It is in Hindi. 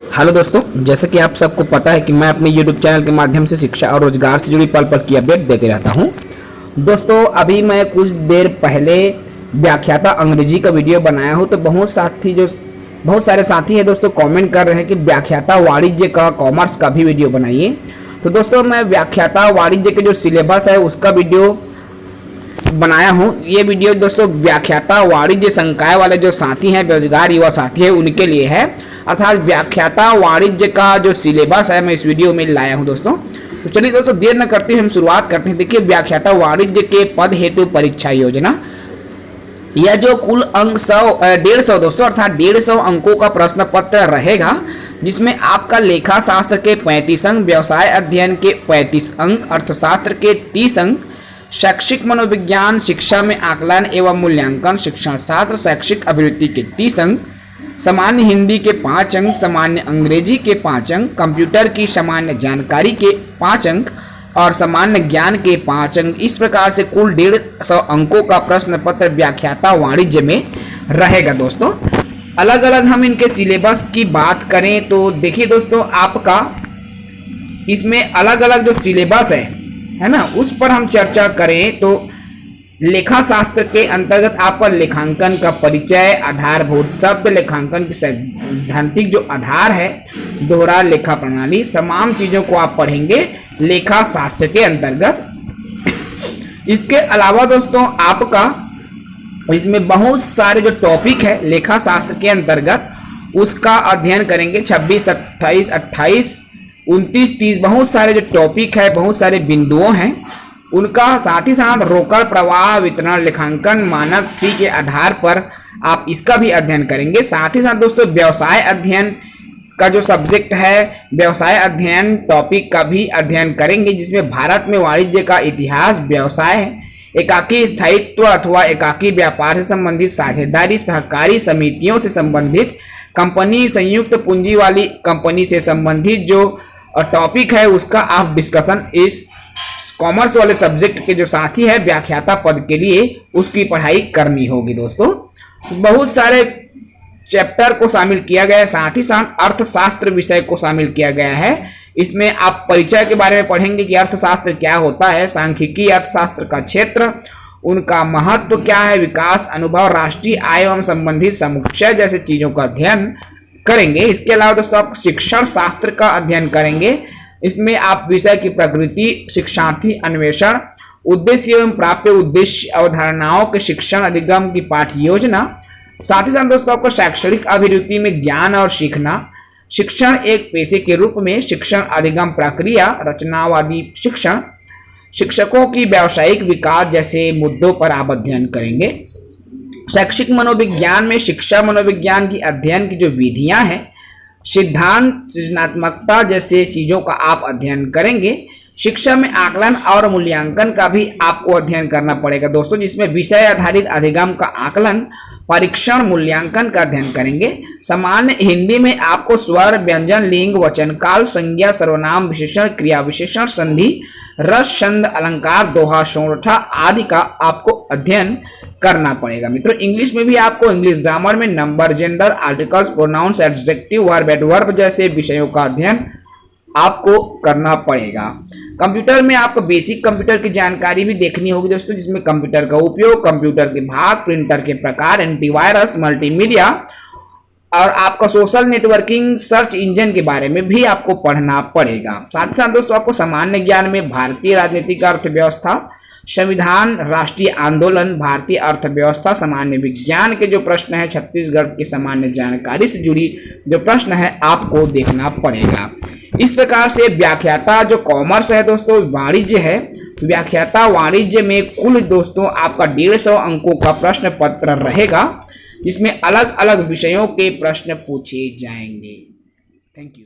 हेलो दोस्तों, जैसे कि आप सबको पता है कि मैं अपने YouTube चैनल के माध्यम से शिक्षा और रोजगार से जुड़ी पल पल की अपडेट देते रहता हूं। दोस्तों, अभी मैं कुछ देर पहले व्याख्याता अंग्रेजी का वीडियो बनाया हूं, तो बहुत सारे साथी हैं दोस्तों कमेंट कर रहे हैं कि व्याख्याता वाणिज्य का, कॉमर्स का भी वीडियो बनाइए। तो दोस्तों, मैं व्याख्याता वाणिज्य के जो सिलेबस है उसका वीडियो बनाया हूँ। ये वीडियो दोस्तों व्याख्याता वाणिज्य संकाय वाले जो साथी हैं, बेरोजगार युवा साथी है, उनके लिए है। अर्थात व्याख्याता वाणिज्य का जो सिलेबस है मैं इस वीडियो में लाया हूं दोस्तों। तो चलिए दोस्तों, देर न करते हुए हम शुरुआत करते हैं। देखिए, व्याख्याता वाणिज्य के पद हेतु परीक्षा योजना, यह जो कुल अंक 150 दोस्तों, अर्थात 150 अंकों का प्रश्न पत्र रहेगा, जिसमें आपका लेखा शास्त्र के 35 अंक, व्यवसाय अध्ययन के 35 अंक, अर्थशास्त्र के 30 अंक, शैक्षिक मनोविज्ञान, शिक्षा में आकलन एवं मूल्यांकन, शिक्षण शास्त्र, शैक्षिक अभिवृत्ति के 30 अंक, सामान्य हिंदी के 5 अंक, सामान्य अंग्रेजी के 5 अंक, कंप्यूटर की सामान्य जानकारी के 5 अंक और सामान्य ज्ञान के 5 अंक। इस प्रकार से कुल 150 अंकों का प्रश्न पत्र व्याख्याता वाणिज्य में रहेगा दोस्तों। अलग अलग हम इनके सिलेबस की बात करें तो देखिए दोस्तों, आपका इसमें अलग अलग जो सिलेबस है ना, उस पर हम चर्चा करें तो लेखा शास्त्र के अंतर्गत आपका लेखांकन का परिचय, आधारभूत शब्द, लेखांकन की सैद्धांतिक जो आधार है, दोहरा लेखा प्रणाली, तमाम चीजों को आप पढ़ेंगे लेखा शास्त्र के अंतर्गत। इसके अलावा दोस्तों, आपका इसमें बहुत सारे जो टॉपिक है लेखा शास्त्र के अंतर्गत उसका अध्ययन करेंगे। 26, 28, 28, 29, 30 बहुत सारे जो टॉपिक है, बहुत सारे बिंदुओं हैं उनका, साथ ही साथ रोकड़ प्रवाह, वितरण, लेखांकन, मानक फी के आधार पर आप इसका भी अध्ययन करेंगे। साथ ही साथ दोस्तों, व्यवसाय अध्ययन का जो सब्जेक्ट है, व्यवसाय अध्ययन टॉपिक का भी अध्ययन करेंगे, जिसमें भारत में वाणिज्य का इतिहास, व्यवसाय, एकाकी स्थायित्व अथवा एकाकी व्यापार से संबंधित, साझेदारी, सहकारी समितियों से संबंधित, कंपनी, संयुक्त पूंजी वाली कंपनी से संबंधित जो टॉपिक है उसका आप डिस्कशन इस कॉमर्स वाले सब्जेक्ट के जो साथी है व्याख्याता पद के लिए उसकी पढ़ाई करनी होगी दोस्तों। बहुत सारे चैप्टर को शामिल किया गया है, साथ ही साथ अर्थशास्त्र विषय को शामिल किया गया है। इसमें आप परिचय के बारे में पढ़ेंगे कि अर्थशास्त्र क्या होता है, सांख्यिकी अर्थशास्त्र का क्षेत्र, उनका महत्व क्या है, विकास अनुभव, राष्ट्रीय आय एवं संबंधित समुच्चय जैसे चीजों का अध्ययन करेंगे। इसके अलावा दोस्तों, आप शिक्षण शास्त्र का अध्ययन करेंगे। इसमें आप विषय की प्रकृति, शिक्षार्थी अन्वेषण, उद्देश्य एवं प्राप्य उद्देश्य, अवधारणाओं के शिक्षण अधिगम की पाठ योजना, साथ ही साथ दोस्तों आपको शैक्षणिक अभिवृत्ति में ज्ञान और सीखना, शिक्षण एक पेशे के रूप में, शिक्षण अधिगम प्रक्रिया, रचनावादी शिक्षण, शिक्षकों की व्यावसायिक विकास जैसे मुद्दों पर आप अध्ययन करेंगे। शैक्षिक मनोविज्ञान में शिक्षा मनोविज्ञान की अध्ययन की जो विधियां हैं, सिद्धांत, सृजनात्मकता जैसे चीजों का आप अध्ययन करेंगे। शिक्षा में आकलन और मूल्यांकन का भी आपको अध्ययन करना पड़ेगा दोस्तों, जिसमें विषय आधारित अधिगम का आकलन, परीक्षण, मूल्यांकन का अध्ययन करेंगे। सामान्य हिंदी में आपको स्वर, व्यंजन, लिंग, वचन काल, संज्ञा, सर्वनाम विशेषण, क्रिया विशेषण, संधि, रस, छंद, अलंकार, दोहा, शोरठा आदि का आपको अध्ययन करना पड़ेगा। मित्रों, इंग्लिश में भी आपको इंग्लिश ग्रामर में number, gender, articles, pronouns, adjective, verb, adverb जैसे विषयों का अध्ययन आपको करना पड़ेगा। कंप्यूटर में आपको बेसिक कंप्यूटर की जानकारी भी देखनी होगी दोस्तों, जिसमें कंप्यूटर का उपयोग, कंप्यूटर के भाग, प्रिंटर के प्रकार, एंटीवायरस, मल्टीमीडिया और आपका सोशल नेटवर्किंग, सर्च इंजन के बारे में भी आपको पढ़ना पड़ेगा। साथ ही साथ दोस्तों, आपको सामान्य ज्ञान में भारतीय राजनीतिक अर्थव्यवस्था, संविधान, राष्ट्रीय आंदोलन, भारतीय अर्थव्यवस्था, सामान्य विज्ञान के जो प्रश्न है, छत्तीसगढ़ की सामान्य जानकारी से जुड़ी जो प्रश्न है आपको देखना पड़ेगा। इस प्रकार से व्याख्याता जो कॉमर्स है दोस्तों, वाणिज्य है, व्याख्याता वाणिज्य में कुल दोस्तों आपका 150 अंकों का प्रश्न पत्र रहेगा, जिसमें अलग अलग विषयों के प्रश्न पूछे जाएंगे। Thank you.